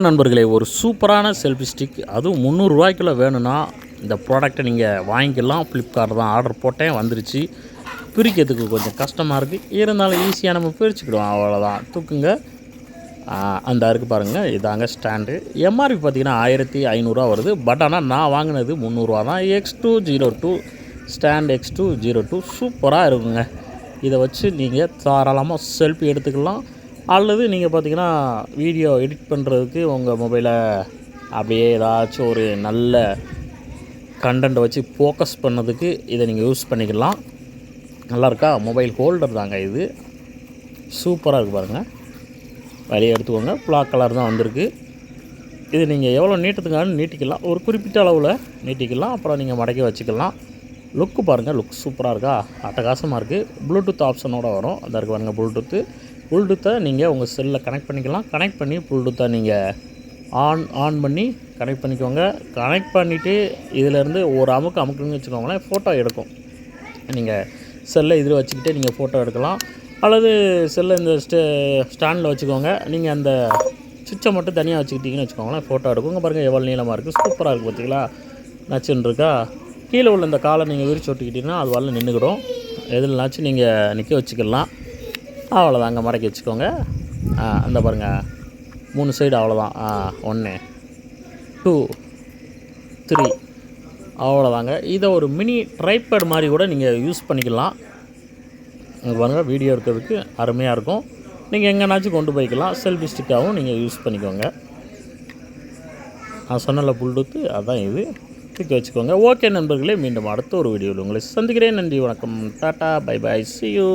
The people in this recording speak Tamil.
நண்பர்களே, ஒரு சூப்பரான செல்ஃபி ஸ்டிக் அதுவும் 300 ரூபாய்க்குள்ள வேணும்னா இந்த ப்ராடக்ட்டை நீங்கள் வாங்கிக்கலாம். ஃப்ளிப்கார்ட் தான் ஆர்டர் போட்டேன், வந்துருச்சு. பிரிக்கிறதுக்கு கொஞ்சம் கஷ்டமாக இருக்குது, இருந்தாலும் ஈஸியாக நம்ம பிரிச்சுக்கிடுவோம். அவ்வளோதான், தூக்குங்க. அந்த இருக்குது பாருங்கள், இதாங்க ஸ்டாண்டு. எம்ஆர்பி பார்த்தீங்கன்னா 1500 வருது. பட் ஆனால் நான் வாங்கினது 300 தான். X202 ஸ்டாண்ட் X202 சூப்பராக இருக்குங்க. இதை வச்சு நீங்கள் தாராளமாக செல்ஃபி எடுத்துக்கலாம். அல்லது நீங்கள் பார்த்தீங்கன்னா வீடியோ எடிட் பண்ணுறதுக்கு உங்கள் மொபைலை அப்படியே ஏதாச்சும் ஒரு நல்ல கண்டென்ட்டை வச்சு ஃபோக்கஸ் பண்ணதுக்கு இதை நீங்கள் யூஸ் பண்ணிக்கலாம். நல்லாயிருக்கா? மொபைல் ஹோல்டர் தாங்க இது. சூப்பராக இருக்குது பாருங்கள். வெளியே எடுத்துக்கோங்க. பிளாக் கலர் தான் வந்திருக்கு. இது நீங்கள் எவ்வளோ நீட்டத்துக்கான நீட்டிக்கலாம், ஒரு குறிப்பிட்ட அளவில் நீட்டிக்கலாம். அப்புறம் நீங்கள் மடக்கி வச்சுக்கலாம். லுக்கு பாருங்கள், லுக் சூப்பராக இருக்கா? அட்டகாசமாக இருக்குது. ப்ளூடூத் ஆப்ஷனோடு வரும். அந்த இருக்குது பாருங்கள், ப்ளூடூத்தை நீங்கள் உங்கள் செல்லில் கனெக்ட் பண்ணிக்கலாம். கனெக்ட் பண்ணி ப்ளூடூத்தை நீங்கள் ஆன் பண்ணி கனெக்ட் பண்ணிக்கோங்க. கனெக்ட் பண்ணிவிட்டு இதிலேருந்து ஒரு அமுக்குன்னு வச்சுக்கோங்களேன், ஃபோட்டோ எடுக்கும். நீங்கள் செல்லை இதில் வச்சுக்கிட்டே நீங்கள் ஃபோட்டோ எடுக்கலாம். அல்லது செல்லை இந்த ஸ்டாண்டில் வச்சுக்கோங்க. நீங்கள் அந்த சுவிட்சை மட்டும் தனியாக வச்சுக்கிட்டிங்கன்னு வச்சுக்கோங்களேன், ஃபோட்டோ எடுக்குங்க. பாருங்கள் எவ்வளோ நீளமாக இருக்குது, சூப்பராக இருக்குது. பார்த்தீங்களா? நச்சுன்னு இருக்கா? கீழே உள்ள இந்த காலை நீங்கள் விரிச்சு ஒட்டிக்கிட்டிங்கன்னா அது வரல நின்றுக்கிடும். எதுலனாச்சும் நீங்கள் நிற்க வச்சுக்கலாம். அவ்வளோதான், அங்கே மடக்கி வச்சுக்கோங்க. அந்த பாருங்கள், 3 சைடு அவ்வளோதான். 1 2 3 அவ்வளோதாங்க. இதை ஒரு மினி ட்ரைபேட் மாதிரி கூட நீங்கள் யூஸ் பண்ணிக்கலாம். இங்கே பாருங்கள், வீடியோ இருக்கிறதுக்கு அருமையாக இருக்கும். நீங்கள் எங்கேனாச்சும் கொண்டு போய்க்கலாம். செல்ஃபி ஸ்டிக்காகவும் நீங்கள் யூஸ் பண்ணிக்கோங்க. நான் சொன்னல ப்ளூடூத்து, அதுதான் இது. தூக்கி வச்சுக்கோங்க. ஓகே நண்பர்களே, மீண்டும் அடுத்த ஒரு வீடியோவில் உங்களை சந்திக்கிறேன். நன்றி, வணக்கம், tata, bye bye, see you.